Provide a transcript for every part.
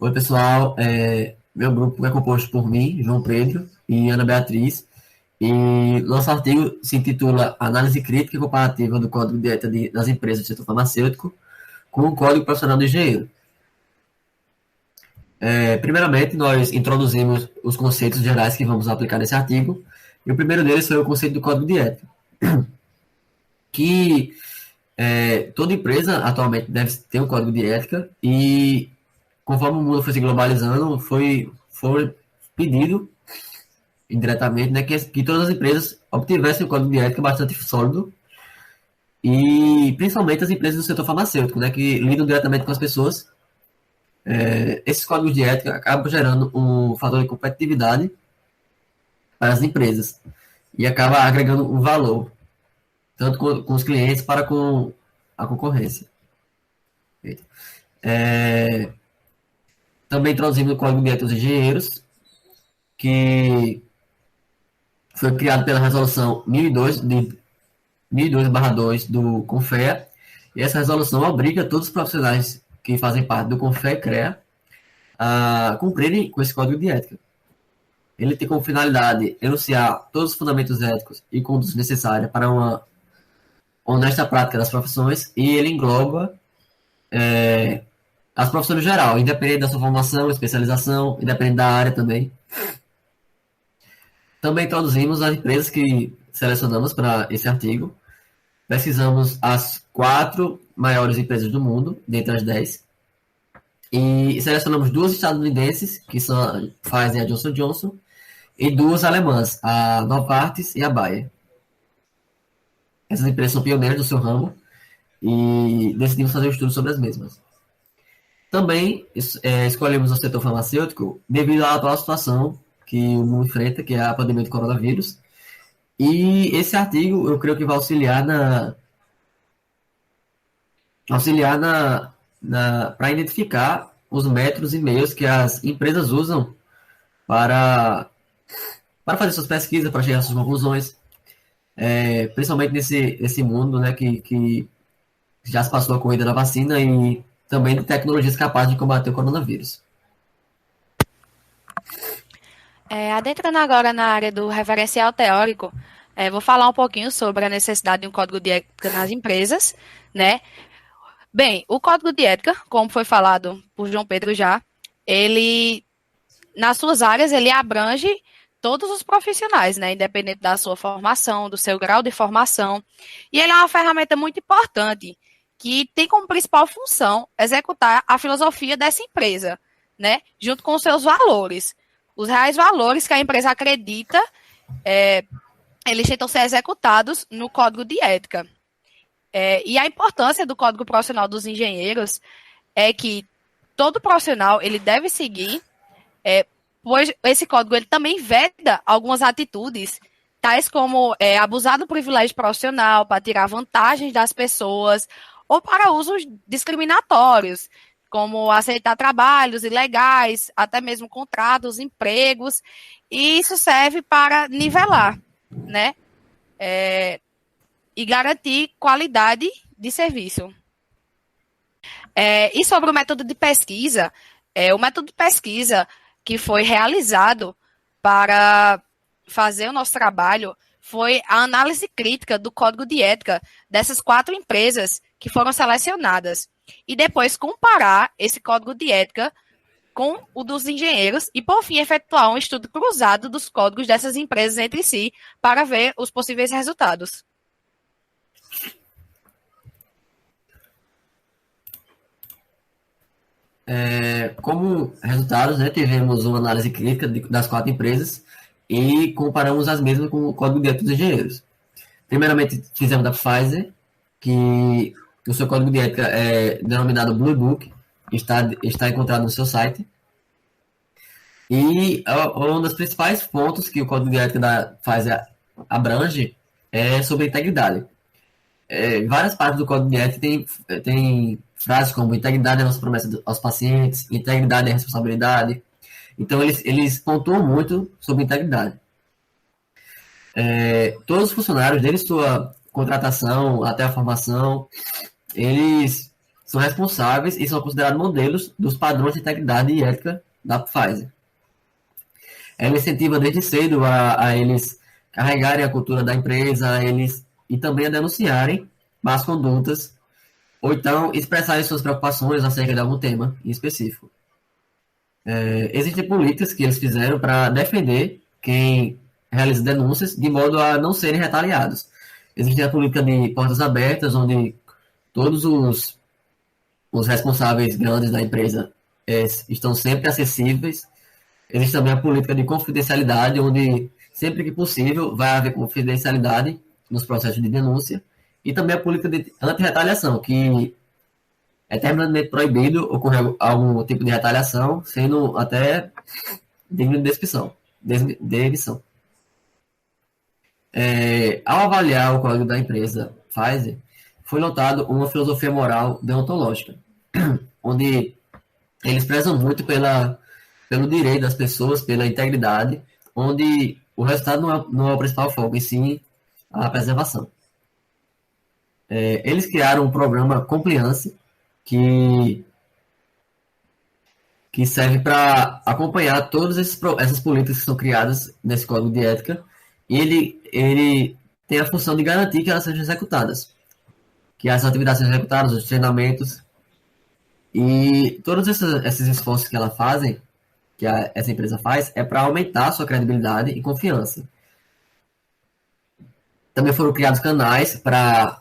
Oi, pessoal. Meu grupo é composto por mim, João Pedro e Ana Beatriz. E nosso artigo se intitula Análise Crítica e Comparativa do Código de Ética das Empresas do Setor Farmacêutico com o Código Profissional do Engenheiro. Primeiramente, nós introduzimos os conceitos gerais que vamos aplicar nesse artigo. E o primeiro deles foi o conceito do Código de Ética, que toda empresa atualmente deve ter um código de ética e conforme o mundo foi se globalizando, foi pedido indiretamente, né, que todas as empresas obtivessem um código de ética bastante sólido e principalmente as empresas do setor farmacêutico, né, que lidam diretamente com as pessoas. Esses códigos de ética acabam gerando um fator de competitividade para as empresas e acaba agregando um valor, tanto com os clientes para com a concorrência. Também introduzimos o Código de Ética dos Engenheiros, que foi criado pela Resolução 1002/2 do CONFEA, e essa resolução obriga todos os profissionais que fazem parte do CONFEA e CREA a cumprirem com esse Código de Ética. Ele tem como finalidade enunciar todos os fundamentos éticos e condutas necessárias para uma honesta prática das profissões, e ele engloba as profissões no geral, independente da sua formação, especialização, independente da área também. Também introduzimos as empresas que selecionamos para esse artigo. Pesquisamos as 4 maiores empresas do mundo, dentre as 10. E selecionamos 2 estadunidenses, que são a Pfizer e a Johnson Johnson, e 2 alemãs, a Novartis e a Bayer. Essas empresas são pioneiras do seu ramo e decidimos fazer um estudo sobre as mesmas. Também escolhemos o setor farmacêutico devido à atual situação que o mundo enfrenta, que é a pandemia do coronavírus. E esse artigo eu creio que vai auxiliar para identificar os métodos e meios que as empresas usam para fazer suas pesquisas, para chegar às suas conclusões, principalmente nesse mundo, né, que já se passou a corrida da vacina e também de tecnologias capazes de combater o coronavírus. Adentrando agora na área do referencial teórico, vou falar um pouquinho sobre a necessidade de um código de ética nas empresas, né? Bem, o código de ética, como foi falado por João Pedro já, ele, nas suas áreas, ele abrange todos os profissionais, né? Independente da sua formação, do seu grau de formação. E ele é uma ferramenta muito importante, que tem como principal função executar a filosofia dessa empresa, né? Junto com os seus valores. Os reais valores que a empresa acredita, eles tentam ser executados no código de ética. E a importância do Código Profissional dos Engenheiros é que todo profissional ele deve seguir, pois esse código ele também veda algumas atitudes, tais como abusar do privilégio profissional para tirar vantagens das pessoas ou para usos discriminatórios, como aceitar trabalhos ilegais, até mesmo contratos, empregos, e isso serve para nivelar, né? E garantir qualidade de serviço. E sobre o método de pesquisa, o método de pesquisa que foi realizado para fazer o nosso trabalho foi a análise crítica do código de ética dessas 4 empresas que foram selecionadas. E depois comparar esse código de ética com o dos engenheiros e, por fim, efetuar um estudo cruzado dos códigos dessas empresas entre si para ver os possíveis resultados. Como resultados, né, tivemos uma análise crítica das 4 empresas e comparamos as mesmas com o código de ética dos engenheiros. Primeiramente, fizemos da Pfizer, que o seu código de ética é denominado Blue Book, está encontrado no seu site. E um dos principais pontos que o código de ética da Pfizer abrange é sobre integridade. Várias partes do código de ética tem frases como integridade é a nossa promessa aos pacientes, integridade é a responsabilidade. Então, eles pontuam muito sobre integridade. Todos os funcionários, desde sua contratação até a formação, eles são responsáveis e são considerados modelos dos padrões de integridade e ética da Pfizer. Ela incentiva desde cedo a eles carregarem a cultura da empresa, a eles e também a denunciarem más condutas ou então expressarem suas preocupações acerca de algum tema em específico. Existem políticas que eles fizeram para defender quem realiza denúncias de modo a não serem retaliados. Existe a política de portas abertas, onde todos os responsáveis grandes da empresa estão sempre acessíveis. Existe também a política de confidencialidade, onde sempre que possível vai haver confidencialidade nos processos de denúncia. E também a política de anti-retaliação, que é terminantemente proibido ocorrer algum tipo de retaliação, sendo até digno de demissão. Ao avaliar o código da empresa Pfizer, foi notado uma filosofia moral deontológica, onde eles prezam muito pelo direito das pessoas, pela integridade, onde o resultado não é o principal foco, e sim a preservação. Eles criaram um programa Compliance que serve para acompanhar todas essas políticas que são criadas nesse código de ética, e ele tem a função de garantir que elas sejam executadas, que as atividades sejam executadas, os treinamentos, e todos esses esforços que ela fazem, que essa empresa faz, é para aumentar a sua credibilidade e confiança. Também foram criados canais para...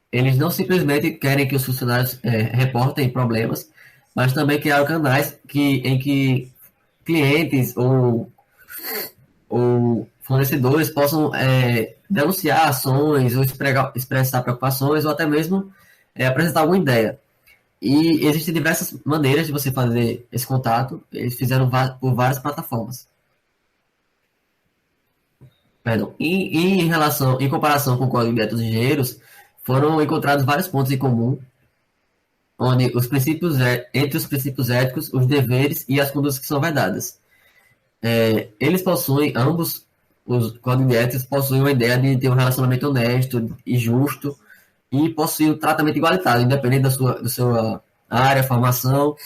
Eles não simplesmente querem que os funcionários reportem problemas, mas também criaram canais em que clientes ou fornecedores possam denunciar ações ou expressar preocupações ou até mesmo apresentar alguma ideia. E existem diversas maneiras de você fazer esse contato. Eles fizeram por várias plataformas. Perdão. E em comparação com o Código de Ética dos Engenheiros, foram encontrados vários pontos em comum, onde entre os princípios éticos, os deveres e as condutas que são vedadas. Eles possuem, ambos os códigos de ética possuem uma ideia de ter um relacionamento honesto e justo, e possuem um tratamento igualitário, independente da sua área, formação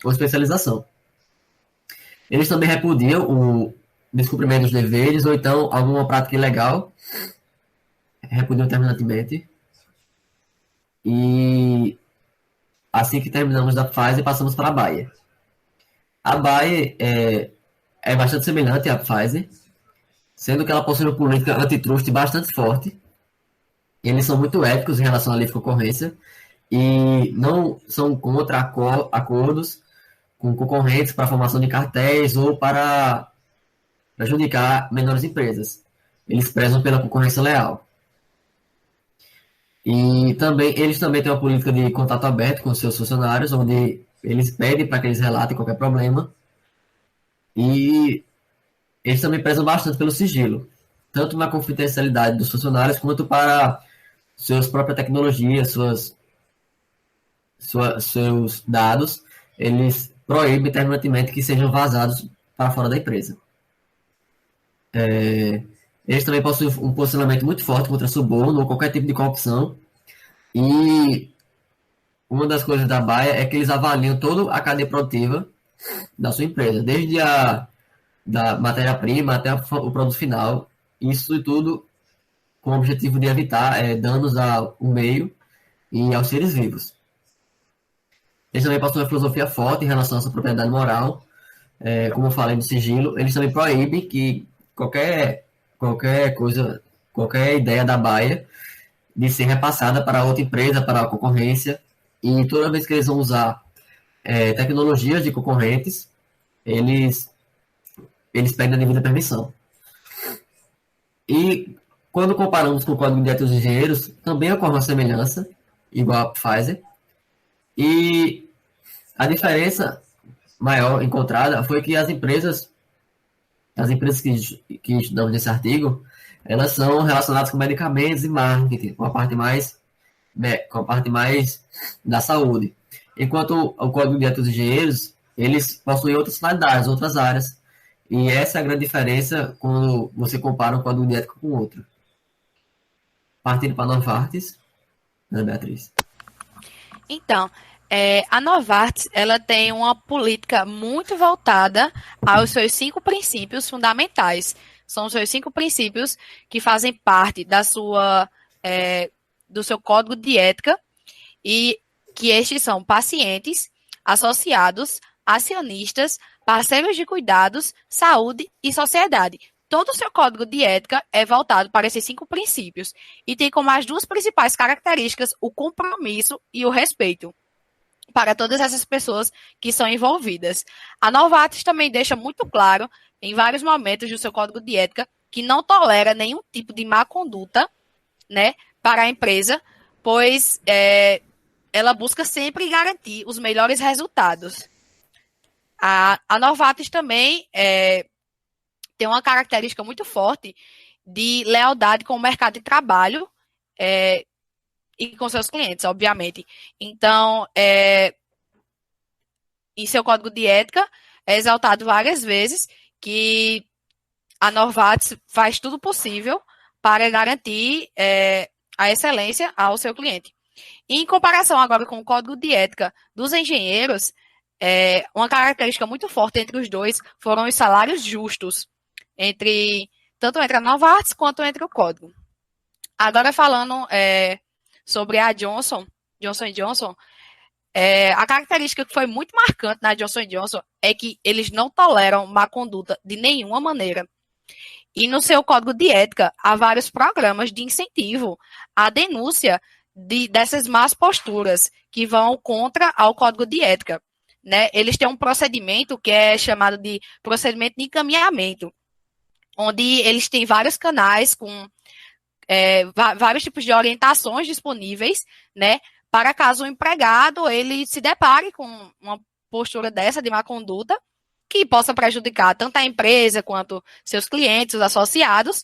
ou especialização. Eles também repudiam o descumprimento dos deveres ou então alguma prática ilegal, repudiam terminantemente. E assim que terminamos da Pfizer, passamos para a Bayer. A Bayer é bastante semelhante à Pfizer, sendo que ela possui uma política antitrust bastante forte. Eles são muito éticos em relação à livre concorrência e não são contra acordos com concorrentes para a formação de cartéis ou para prejudicar menores empresas. Eles prezam pela concorrência leal. E eles também têm uma política de contato aberto com seus funcionários, onde eles pedem para que eles relatem qualquer problema. E eles também prezam bastante pelo sigilo, tanto na confidencialidade dos funcionários, quanto para suas próprias tecnologias, seus dados. Eles proíbem terminantemente que sejam vazados para fora da empresa. Eles também possuem um posicionamento muito forte contra suborno ou qualquer tipo de corrupção. E uma das coisas da Bayer é que eles avaliam toda a cadeia produtiva da sua empresa, desde da matéria-prima até o produto final. Isso e tudo com o objetivo de evitar danos ao meio e aos seres vivos. Eles também possuem uma filosofia forte em relação à sua propriedade moral. Como eu falei do sigilo, eles também proíbem que qualquer coisa, qualquer ideia da Bayer de ser repassada para outra empresa, para a concorrência. E toda vez que eles vão usar tecnologias de concorrentes, eles pedem a devida permissão. E quando comparamos com o Código de Ética dos Engenheiros, também ocorre uma semelhança, igual a Pfizer. E a diferença maior encontrada foi que as empresas que estudamos nesse artigo, elas são relacionadas com medicamentos e marketing, com a parte mais da saúde. Enquanto o Código de Ética dos Engenheiros, eles possuem outras finalidades, outras áreas. E essa é a grande diferença quando você compara um Código de Ética com o outro. Partindo para Novartis, né, Beatriz? Então, a Novartis, ela tem uma política muito voltada aos seus 5 princípios fundamentais. São os seus 5 princípios que fazem parte do seu código de ética e que estes são pacientes, associados, acionistas, parceiros de cuidados, saúde e sociedade. Todo o seu código de ética é voltado para esses 5 princípios e tem como as 2 principais características o compromisso e o respeito para todas essas pessoas que são envolvidas. A Novartis também deixa muito claro, em vários momentos do seu código de ética, que não tolera nenhum tipo de má conduta, né, para a empresa, pois ela busca sempre garantir os melhores resultados. A Novartis também tem uma característica muito forte de lealdade com o mercado de trabalho e com seus clientes, obviamente. Então, em seu código de ética, é exaltado várias vezes que a Novartis faz tudo possível para garantir a excelência ao seu cliente. Em comparação agora com o código de ética dos engenheiros, uma característica muito forte entre os dois foram os salários justos, tanto entre a Novartis quanto entre o código. Agora falando sobre a Johnson Johnson, a característica que foi muito marcante na Johnson Johnson é que eles não toleram má conduta de nenhuma maneira. E no seu código de ética, há vários programas de incentivo à denúncia dessas más posturas que vão contra ao código de ética. Né? Eles têm um procedimento que é chamado de procedimento de encaminhamento, onde eles têm vários canais com vários tipos de orientações disponíveis, né, para caso o empregado ele se depare com uma postura dessa de má conduta, que possa prejudicar tanto a empresa quanto seus clientes, os associados,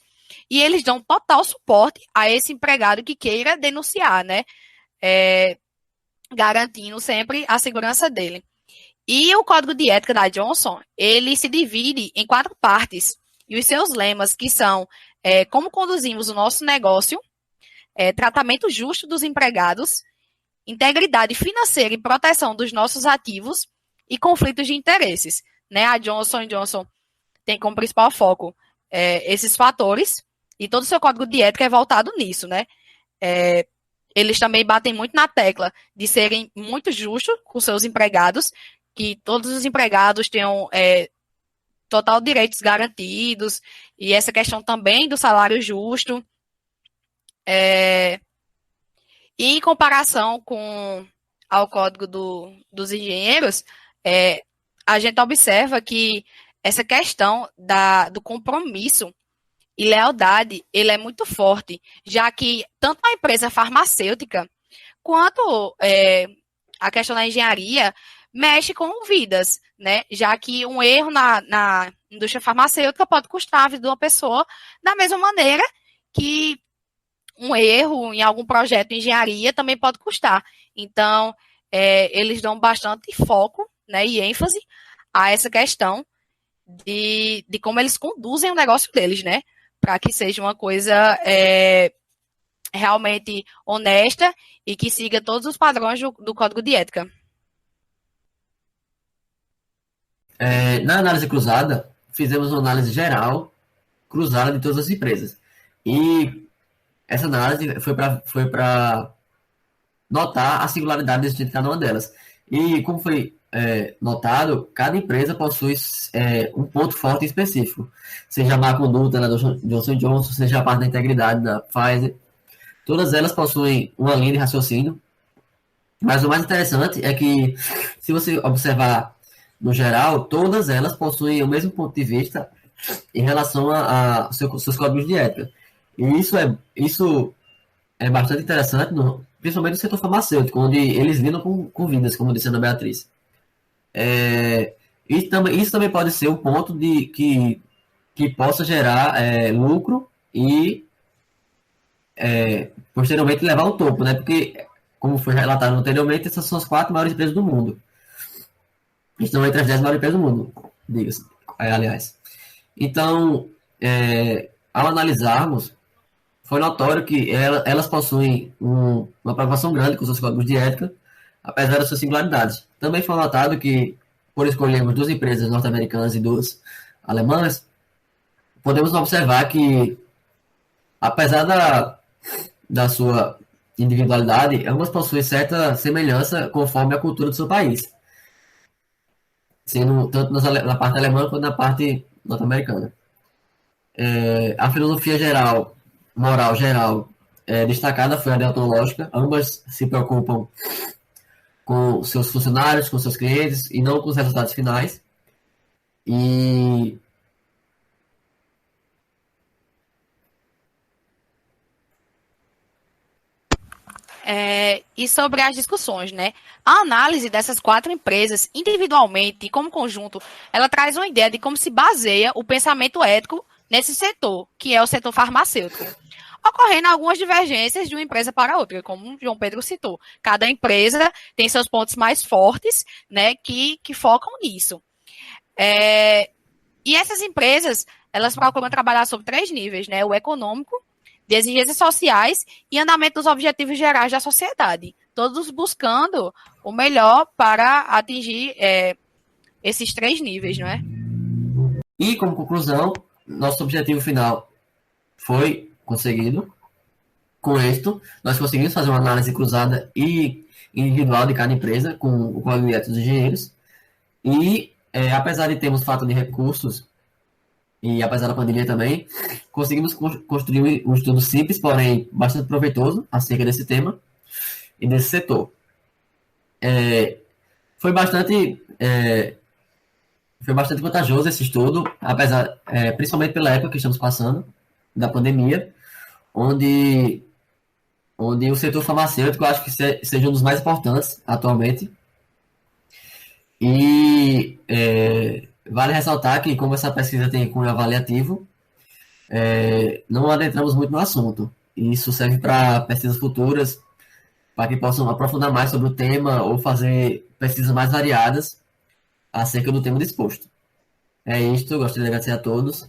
e eles dão total suporte a esse empregado que queira denunciar, né, garantindo sempre a segurança dele. E o código de ética da Johnson, ele se divide em 4 partes, e os seus lemas, que são como conduzimos o nosso negócio, tratamento justo dos empregados, integridade financeira e proteção dos nossos ativos e conflitos de interesses. Né? A Johnson Johnson tem como principal foco esses fatores e todo o seu código de ética é voltado nisso. Né? Eles também batem muito na tecla de serem muito justos com seus empregados, que todos os empregados tenham total direitos garantidos, e essa questão também do salário justo. E em comparação ao código dos engenheiros, a gente observa que essa questão do compromisso e lealdade, ele é muito forte, já que tanto a empresa farmacêutica quanto a questão da engenharia mexe com vidas, né? Já que um erro na indústria farmacêutica pode custar a vida de uma pessoa da mesma maneira que um erro em algum projeto de engenharia também pode custar. Então, eles dão bastante foco, né, e ênfase a essa questão de como eles conduzem o negócio deles, né? Para que seja uma coisa realmente honesta e que siga todos os padrões do código de ética. Na análise cruzada, fizemos uma análise geral, cruzada de todas as empresas. E essa análise foi para notar a singularidade existente de cada uma delas. E como foi notado, cada empresa possui um ponto forte específico. Seja a má conduta da Johnson Johnson, seja a parte da integridade da Pfizer. Todas elas possuem uma linha de raciocínio. Mas o mais interessante é que, se você observar no geral, todas elas possuem o mesmo ponto de vista em relação a seus códigos de ética. E isso é bastante interessante, principalmente no setor farmacêutico, onde eles lidam com vidas, como disse a Ana Beatriz. Isso também pode ser um ponto que possa gerar lucro e posteriormente levar ao topo, né? Porque, como foi relatado anteriormente, essas são as 4 maiores empresas do mundo. Estão entre as 10 maiores empresas do mundo, diga-se, aliás. Então, ao analisarmos, foi notório que elas possuem uma preocupação grande com seus códigos de ética, apesar das suas singularidades. Também foi notado que, por escolhermos duas empresas norte-americanas e duas alemãs, podemos observar que, apesar da sua individualidade, ambas possuem certa semelhança conforme a cultura do seu país, sendo tanto na parte alemã quanto na parte norte-americana. A filosofia geral, moral geral, destacada foi a deontológica. Ambas se preocupam com seus funcionários, com seus clientes e não com os resultados finais. E e sobre as discussões, né? A análise dessas quatro empresas, individualmente e como conjunto, ela traz uma ideia de como se baseia o pensamento ético nesse setor, que é o setor farmacêutico. Ocorrendo algumas divergências de uma empresa para outra, como o João Pedro citou. Cada empresa tem seus pontos mais fortes, né, que focam nisso. E essas empresas, elas procuram trabalhar sobre três níveis, né? O econômico, de exigências sociais e andamento dos objetivos gerais da sociedade, todos buscando o melhor para atingir esses três níveis, não é? E, como conclusão, nosso objetivo final foi conseguido. Com êxito, nós conseguimos fazer uma análise cruzada e individual de cada empresa com o Código de Ética dos Engenheiros. E, apesar de termos falta de recursos, e apesar da pandemia também, conseguimos construir um estudo simples, porém bastante proveitoso acerca desse tema e desse setor. Foi bastante vantajoso esse estudo, principalmente pela época que estamos passando, da pandemia, onde o setor farmacêutico eu acho que seja um dos mais importantes atualmente. E vale ressaltar que, como essa pesquisa tem cunho avaliativo, não adentramos muito no assunto. E isso serve para pesquisas futuras, para que possam aprofundar mais sobre o tema ou fazer pesquisas mais variadas acerca do tema disposto. É isto, gostaria de agradecer a todos.